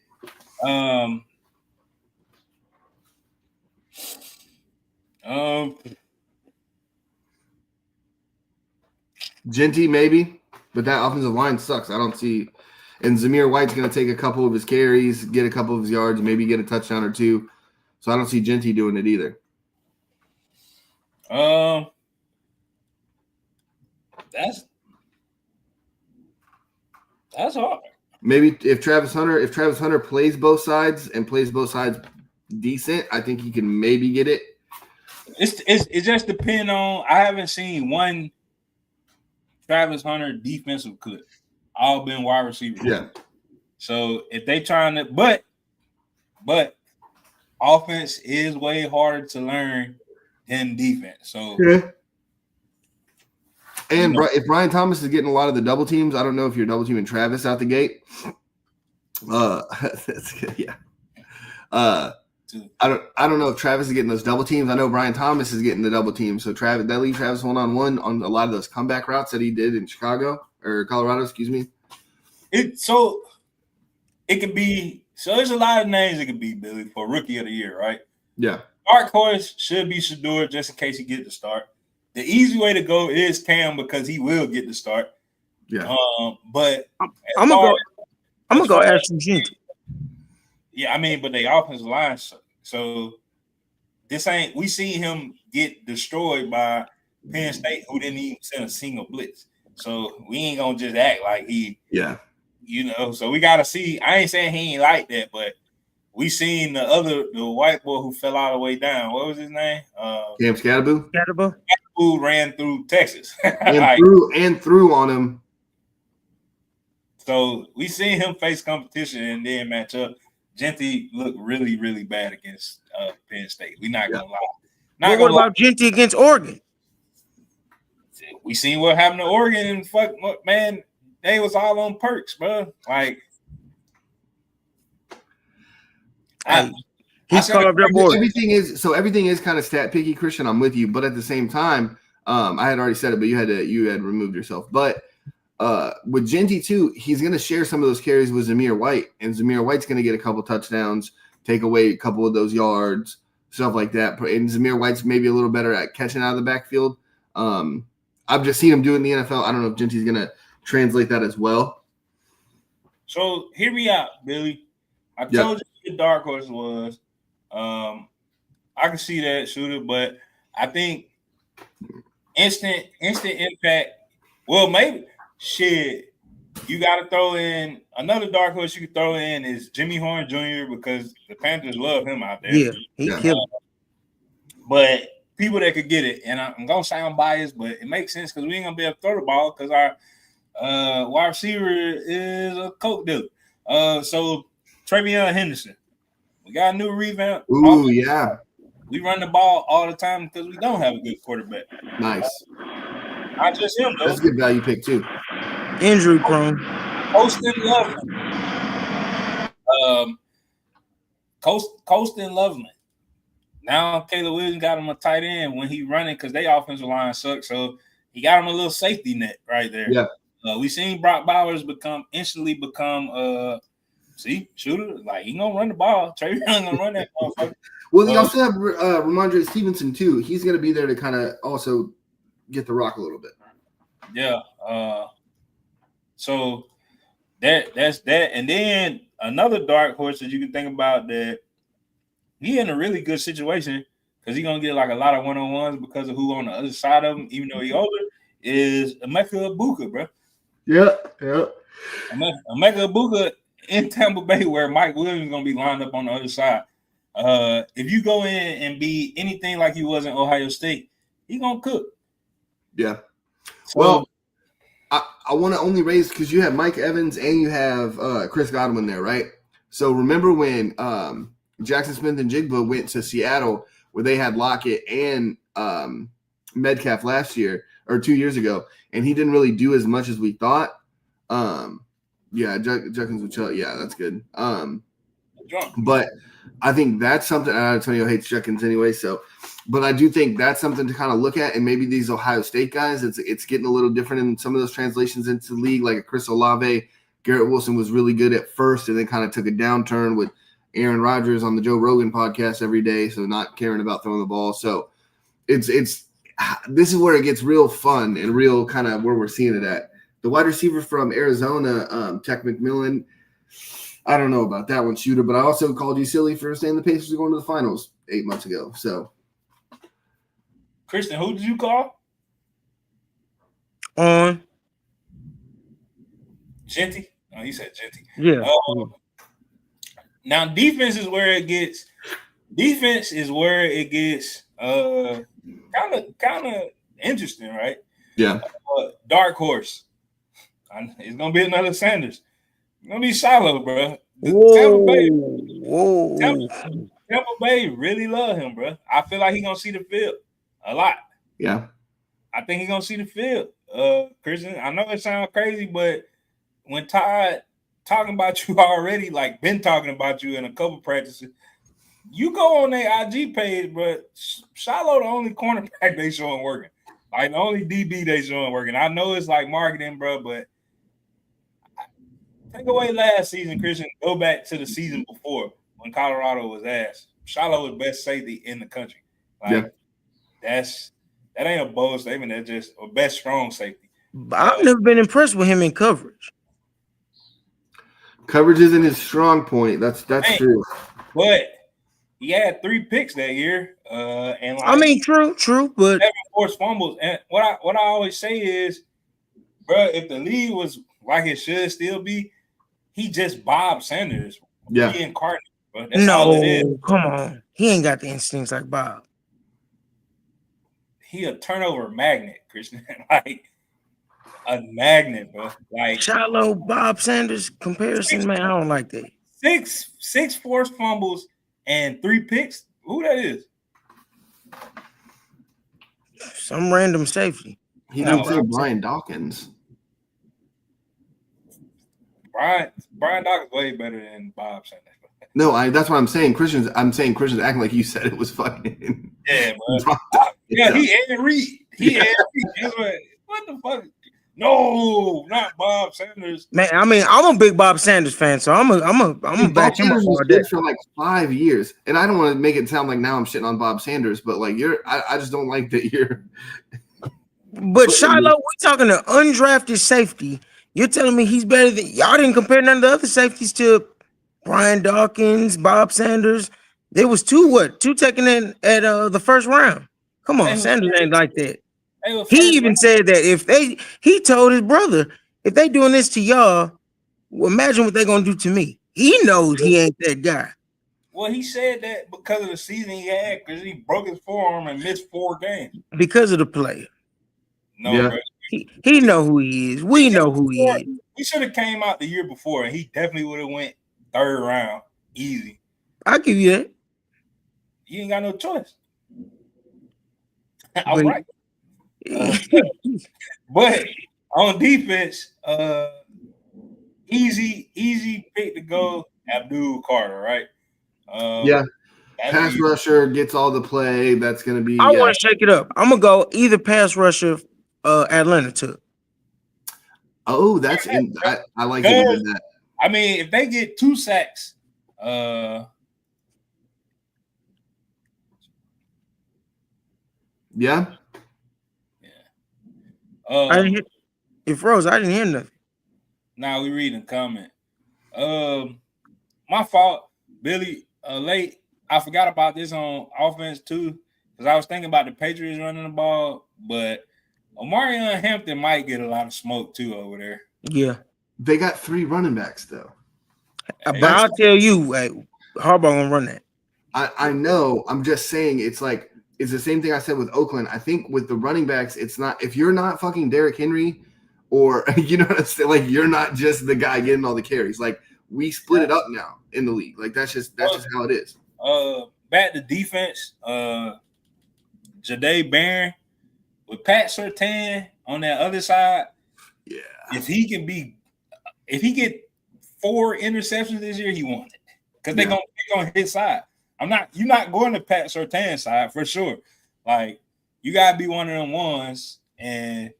Genty maybe, but that offensive line sucks. I don't see. And Zamir White's going to take a couple of his carries, get a couple of his yards, maybe get a touchdown or two. So I don't see Genty doing it either.
That's hard.
Maybe if Travis Hunter plays both sides and plays both sides decent, I think he can maybe get it.
It just depends on. I haven't seen one Travis Hunter defensive clip. All been wide receivers.
Yeah.
So if they trying to, but offense is way harder to learn than defense. So
yeah. And if Brian Thomas is getting a lot of the double teams, I don't know if you're double teaming Travis out the gate. That's good. Yeah. I don't know if Travis is getting those double teams. I know Brian Thomas is getting the double team. So that leaves Travis 1-on-1 on a lot of those comeback routes that he did in Colorado, excuse me.
It could be. So there's a lot of names it could be, Billy, for rookie of the year, right?
Yeah.
Dark horse should be Shadur just in case he get the start. The easy way to go is Cam because he will get the start.
Yeah.
But
I'm gonna go Ashton Genty.
Yeah, I mean, but they offensive line. So this ain't. We see him get destroyed by Penn State, who didn't even send a single blitz. So we ain't gonna just act like he.
Yeah.
So we gotta see. I ain't saying he ain't like that, but we seen the white boy who fell all the way down. What was his name?
Cam Scatterboo.
Who ran through Texas
and threw on him.
So we seen him face competition and then match up. Genty looked really, really bad against Penn State. We're not gonna lie.
What about Genty against Oregon?
We seen what happened to Oregon and man, they was all on perks, bro. Like
Like,
I
he's
said
carved up order.
Everything is kind of stat picky, Christian. I'm with you, but at the same time, I had already said it, but you had removed yourself. But with Genty too, he's going to share some of those carries with Zamir White, and Zamir White's going to get a couple touchdowns, take away a couple of those yards, stuff like that. And Zamir White's maybe a little better at catching out of the backfield. I've just seen him do it in the NFL. I don't know if Genty's going to translate that as well.
So hear me out, Billy. I told you the dark horse was. I can see that shooter, but I think instant impact. Well, maybe shit. You got to throw in another dark horse. You could throw in is Jimmy Horn Jr. because the Panthers love him out there.
Yeah, he killed.
But people that could get it, and I'm gonna sound biased, but it makes sense because we ain't gonna be able to throw the ball because our wide receiver is a coke dealer. So Travion Henderson, we got a new revamp.
Ooh, yeah.
We run the ball all the time because we don't have a good quarterback.
Nice.
Not just him though.
That's a good value pick too.
Injury prone.
Colston Loveland. Now Caleb Williams got him a tight end when he running because they offensive line sucks. So he got him a little safety net right there.
Yeah.
We seen Brock Bowers instantly become shooter. Like he gonna run the ball. Travion gonna run that motherfucker.
Well, you also have Ramondre Stevenson too. He's gonna be there to kind of also get the rock a little bit.
Yeah. So that's that. And then another dark horse that you can think about that he in a really good situation because he's gonna get like a lot of one-on-ones because of who on the other side of him, even though he's older, is Emeka Ibuka, bro.
Yeah.
Emeka Ibuka in Tampa Bay where Mike Williams is gonna be lined up on the other side. If you go in and be anything like he was in Ohio State, he gonna cook.
Yeah.
So,
well, I want to only raise because you have Mike Evans and you have Chris Godwin there, right? So remember when Jackson Smith and Jigba went to Seattle where they had Lockett and Metcalf last year or 2 years ago, and he didn't really do as much as we thought. Jenkins would chill. Yeah, that's good. But I think that's something. Antonio hates Jenkins anyway, but I do think that's something to kind of look at. And maybe these Ohio State guys, it's getting a little different in some of those translations into the league. Like a Chris Olave, Garrett Wilson was really good at first, and then kind of took a downturn with Aaron Rodgers on the Joe Rogan podcast every day, so not caring about throwing the ball. So this is where it gets real fun and real kind of where we're seeing it at. The wide receiver from Arizona, Tech McMillan. I don't know about that one, shooter, but I also called you silly for saying the Pacers are going to the finals 8 months ago. So,
Christian, who did you call? Genty. Oh, he said Genty.
Yeah.
Now defense is where it gets kind of interesting, right?
Yeah.
Dark horse. It's gonna be another Sanders. It's gonna be Shiloh, bro. Tampa Bay really love him, bro. I feel like he's gonna see the field a lot.
Yeah.
I think he's gonna see the field. Christian, I know it sounds crazy, but when Todd talking about you already, like been talking about you in a couple practices, you go on their IG page, but Shiloh the only cornerback they showing working. Like the only DB they showing working. I know it's like marketing, bro, but take away last season, Christian, go back to the season before when Colorado was ass. Shiloh was best safety in the country. Like that ain't a bold statement, that's just a best strong safety.
I've never been impressed with him in coverage.
Coverage isn't his strong point. That's true.
But he had 3 picks that year. And like,
I mean, true, but
7 forced fumbles. And what I always say is, bro, if the league was like it should still be, he just Bob Sanders.
Yeah.
He incarnate, bro. That's all it is.
Come on. He ain't got the instincts like Bob.
He a turnover magnet, Christian. Like a magnet, bro. Like
Shiloh, Bob Sanders comparison, man. I don't like that.
6 forced fumbles and 3 picks. Who that is?
Some random safety.
He didn't say Brian Dawkins.
Brian Dawkins way better than Bob Sanders.
No, that's what I'm saying. Christian's acting like you said it was fucking.
Yeah, bro. Yeah, he Ed Reed. He Ed Reed. What the fuck? No, not Bob Sanders.
Man, I mean, I'm a big Bob Sanders fan, so I'm a back him up
Sanders was
all day.
good for like 5 years, and I don't want to make it sound like now I'm shitting on Bob Sanders, but like I just don't like that you're.
But Shiloh, we're talking an undrafted safety. You're telling me he's better than y'all? Didn't compare none of the other safeties to Brian Dawkins, Bob Sanders. There was two taken in at the first round. Come on, Sanders ain't like that. He even said that he told his brother, if they doing this to y'all, well, imagine what they're gonna do to me. He knows he ain't that guy.
Well, he said that because of the season he had, because he broke his forearm and missed 4 games.
Because of the player.
No,
Yeah.
bro.
He know who he is. We know who he is.
He should have came out the year before, and he definitely would have went 3rd round, easy.
I'll give you that.
You ain't got no choice. All right. But on defense, easy pick to go, Abdul Carter, right?
Pass rusher gets all the play. That's going to be.
I want to shake it up. I'm gonna go either pass rusher. Atlanta took.
Oh, that's I like that you did that.
I mean, if they get 2 sacks,
yeah.
I didn't hear. It froze. I didn't hear nothing.
Now we reading comment. My fault, Billy. Late. I forgot about this on offense too, because I was thinking about the Patriots running the ball, but Omarion Hampton might get a lot of smoke too over there.
Yeah,
they got 3 running backs though.
But I'll tell you, Harbaugh gonna run that.
I know. I'm just saying it's the same thing I said with Oakland. I think with the running backs, it's not if you're not fucking Derrick Henry, or you know what I'm saying. Like you're not just the guy getting all the carries. Like we split it up now in the league. Like that's just how it is.
Back to defense. Jahdae Barron with Pat Surtain on that other side.
Yeah.
If he get 4 interceptions this year, he won it. Because they're gonna pick on his side. You're not going to Pat Surtain's side for sure. Like you gotta be one of them ones. And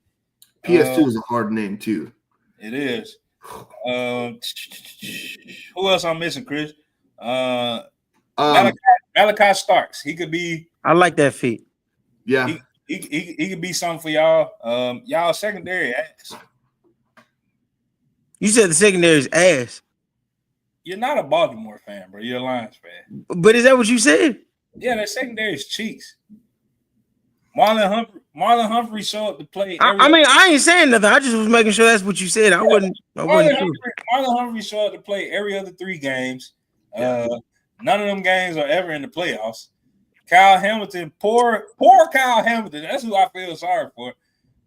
PS2 is a hard name too.
It is. Who else I'm missing, Chris? Malachi Starks. He could be.
I like that fit.
Yeah.
He could be something for y'all. Y'all secondary ass.
You said the secondary is ass.
You're not a Baltimore fan, bro. You're a Lions fan.
But is that what you said?
Yeah, that secondary is cheeks. Marlon Humphrey showed up to play.
I ain't saying nothing. I just was making sure that's what you said. I wasn't.
Marlon Humphrey showed up to play every other 3 games. None of them games are ever in the playoffs. Kyle Hamilton, poor Kyle Hamilton. That's who I feel sorry for.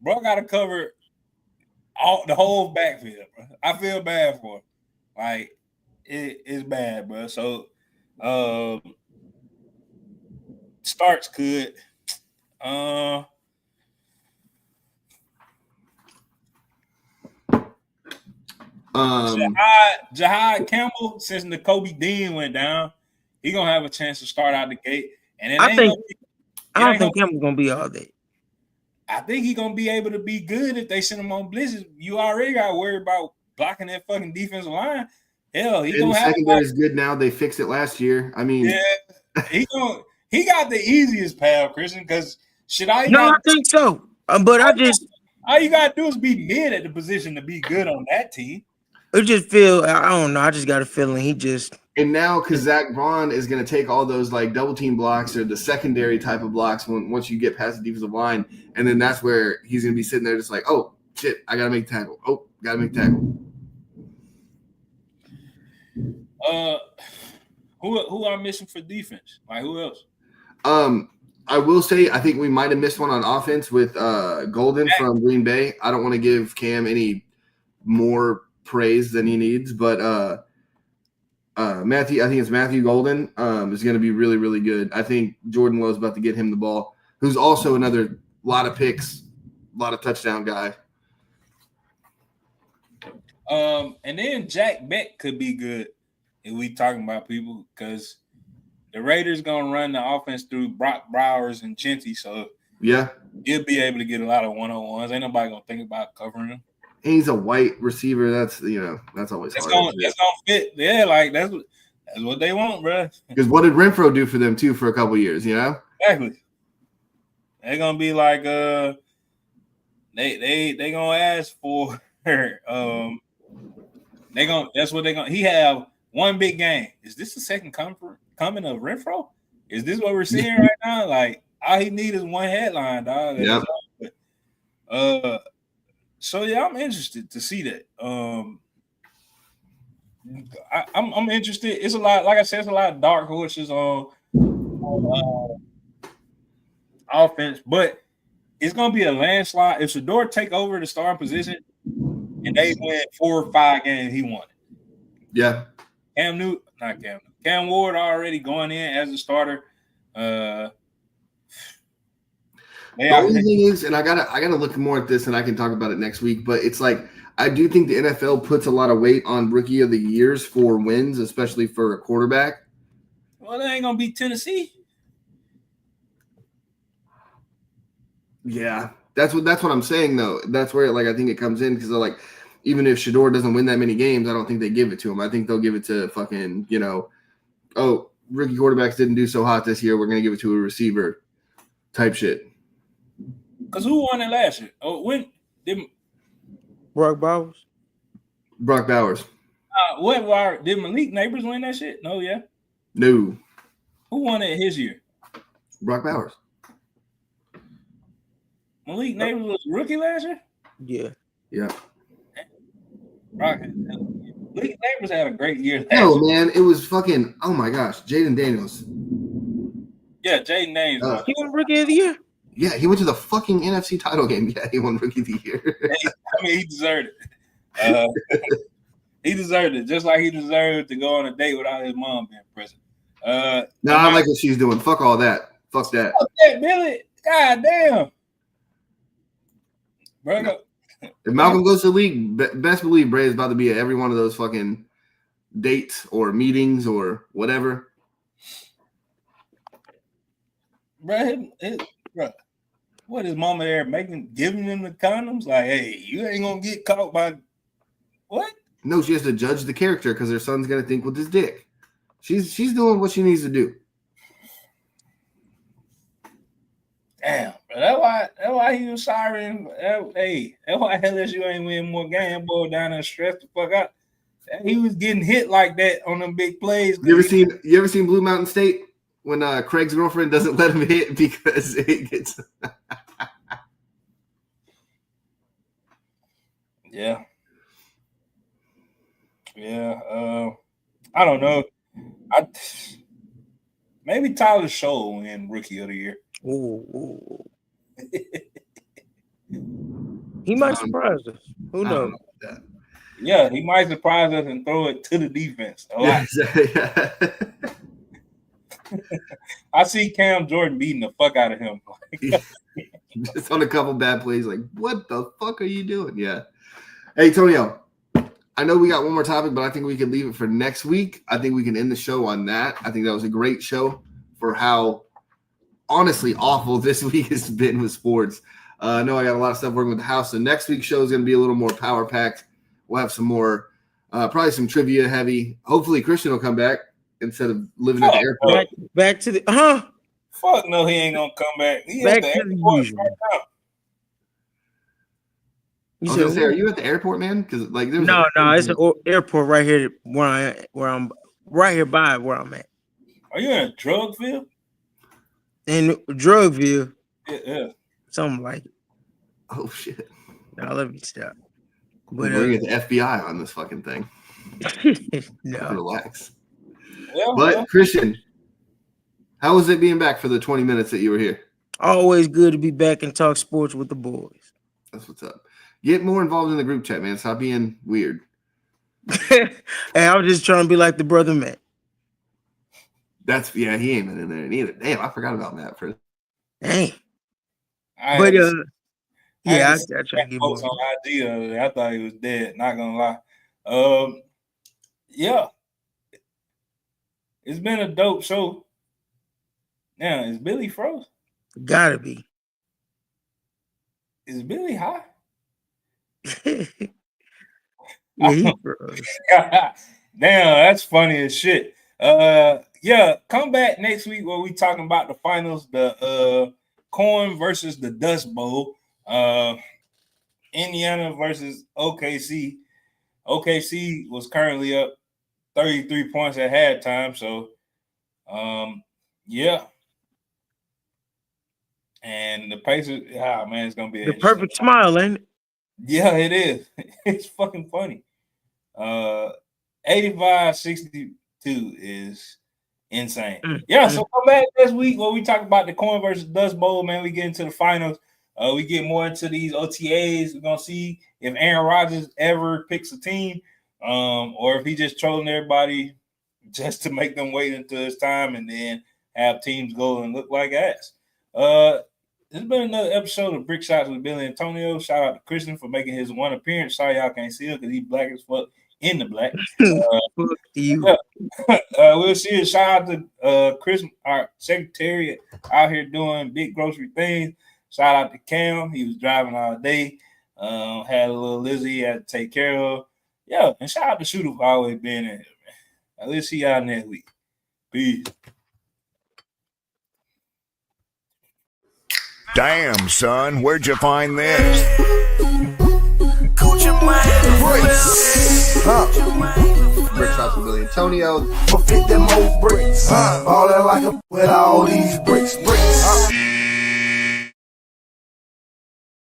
Bro, got to cover the whole backfield. Bro. I feel bad for him. Like it's bad, bro. So Starks could. Jahad Campbell, since N'Kobe Dean went down, he gonna have a chance to start out the gate. And
I don't think Campbell's gonna be all that.
I think he's gonna be able to be good if they send him on blitzes. You already got to worry about blocking that fucking defensive line. Hell, he gonna have
secondary is good now. They fixed it last year. I mean,
yeah, he got the easiest path, Christian. Because
I think so. But
all you gotta do is be mid at the position to be good on that team.
I just feel I don't know. I just got a feeling
and now because Zach Braun is going to take all those like double team blocks or the secondary type of blocks once you get past the defensive line, and then that's where he's going to be sitting there just like, oh shit, I got to make tackle. Oh, got to make tackle.
Who I'm missing for defense? Like who else?
I will say I think we might have missed one on offense with Golden from Green Bay. I don't want to give Cam any more praise than he needs, but Matthew, I think it's Matthew Golden is going to be really, really good. I think Jordan Lowe's about to get him the ball, who's also another lot of picks, a lot of touchdown guy.
And then Jack Beck could be good. if we talking about people, because the Raiders gonna run the offense through Brock Bowers and Chinty, so
Yeah.
he'll be able to get a lot of one-on-ones. Ain't nobody gonna think about covering him.
And he's a white receiver. That's always
It's
hard.
gonna fit. Yeah, like that's what they want, bro.
Because what did Renfro do for them too for a couple years? You know,
Exactly. They're gonna be like they gonna ask for her. That's what they gonna. He have one big game. Is this the second coming of Renfro? Is this what we're seeing right now? Like all he need is one headline, dog.
Yeah.
So yeah, I'm interested to see that. I'm interested. It's a lot, like I said, it's a lot of dark horses on offense, but it's gonna be a landslide. If Shador take over the starting position and they win 4 or 5 games, he won it.
Yeah.
Cam Ward already going in as a starter.
The only thing is, and I gotta look more at this, and I can talk about it next week. But it's like I do think the NFL puts a lot of weight on rookie of the years for wins, especially for a quarterback.
Well, they ain't gonna be Tennessee.
Yeah, that's what I'm saying though. That's where I think it comes in because like even if Shador doesn't win that many games, I don't think they give it to him. I think they'll give it to fucking rookie quarterbacks didn't do so hot this year. We're gonna give it to a receiver type shit.
Because who won it last year? Oh, when did
Brock Bowers?
Brock Bowers.
Did Malik Neighbors win that shit? No, yeah.
No.
Who won it his year?
Brock Bowers.
Malik Neighbors was a rookie last year?
Yeah.
Yeah.
Malik Neighbors had a great year last
No,
year.
man, it was fucking. Oh my gosh, Jaden Daniels.
Yeah, Jaden Daniels.
He won rookie of the year?
Yeah, he went to the fucking NFC title game. Yeah, he won rookie of the year.
I mean, he deserved it. He deserved it, just like he deserved to go on a date without his mom being present.
No, I like what she's doing. Fuck all that. Fuck that.
Fuck that, Billy. God damn. Bro,
No. If Malcolm goes to the league, best believe Bray is about to be at every one of those fucking dates or meetings or whatever.
Bro, what is mama there giving them the condoms? Like, hey, you ain't gonna get caught by what?
No, she has to judge the character because her son's gonna think with his dick. She's doing what she needs to do.
Damn, bro, that's why he was sorry. Hey, that's why LSU ain't win more game. Boy, down there stressed the fuck out. He was getting hit like that on them big plays.
You ever seen Blue Mountain State when Craig's girlfriend doesn't let him hit because it gets.
Yeah. I don't know. Maybe Tyler Show will win Rookie of the Year.
Ooh. He might surprise us. Who knows?
Yeah, he might surprise us and throw it to the defense.
Yeah.
I see Cam Jordan beating the fuck out of him.
Just on a couple bad plays, like, what the fuck are you doing? Yeah. Hey, Tonio, I know we got one more topic, but I think we can leave it for next week. I think we can end the show on that. I think that was a great show for how honestly awful this week has been with sports. I know I got a lot of stuff working with the house. So next week's show is going to be a little more power packed. We'll have some more, probably some trivia heavy. Hopefully Christian will come back instead of living at the airport.
Back to the
Fuck no, he ain't gonna come back. He
back
at the
to the
airport
usual.
right now.
I was gonna say, are you at the airport, man? Because like there's
no, it's an airport right here where I'm right here by where I'm at.
Are you in a drug field?
In Drugville,
Yeah.
something like it.
Oh shit!
Now let me stop.
We're
But
going to get the FBI on this fucking thing.
no,
Relax.
Well,
But Christian, how was it being back for the 20 minutes that you were here?
always good to be back and talk sports with the boys.
That's what's up. Get more involved in the group chat, man. Stop being weird.
Hey, I was just trying to be like the brother Matt.
He ain't been in there neither. Damn, I forgot about Matt for.
Dang.
I
But
had
yeah,
to
I try to get
folks
more.
on IG. I thought he was dead. Not gonna lie. Yeah. It's been a dope show. Now, is Billy froze?
Gotta be.
Is Billy high?
Yeah, he froze.
Damn, that's funny as shit. Yeah, come back next week where we talking about the finals, the Corn versus the Dust Bowl. Indiana versus OKC. OKC was currently up 33 points at halftime. So, yeah. And the Pacers, man, it's gonna be
The perfect smile, ain't it?
Yeah, it is. It's fucking funny. 85-62 is insane. So come back this week where we talk about the Corn versus Dust Bowl, man. We get into the finals. We get more into these OTAs. We're gonna see if Aaron Rodgers ever picks a team, or if he just trolling everybody just to make them wait until it's time and then have teams go and look like ass. This has been another episode of Brick Shots with Billy Antonio. Shout out to Christian for making his one appearance. Sorry y'all can't see him because he's black as fuck in the black.
Fuck you.
We'll see you. Shout out to Chris, our secretary, out here doing big grocery things. Shout out to Cam. He was driving all day. Had a little Lizzie he had to take care of. Yeah, and shout out to Shooter for always being in here, man. We'll see y'all next week. Peace.
Damn, son, where'd you find this?
Brick Shots with Billy Antonio.
For 50 more bricks. Ballin' like a with all these bricks.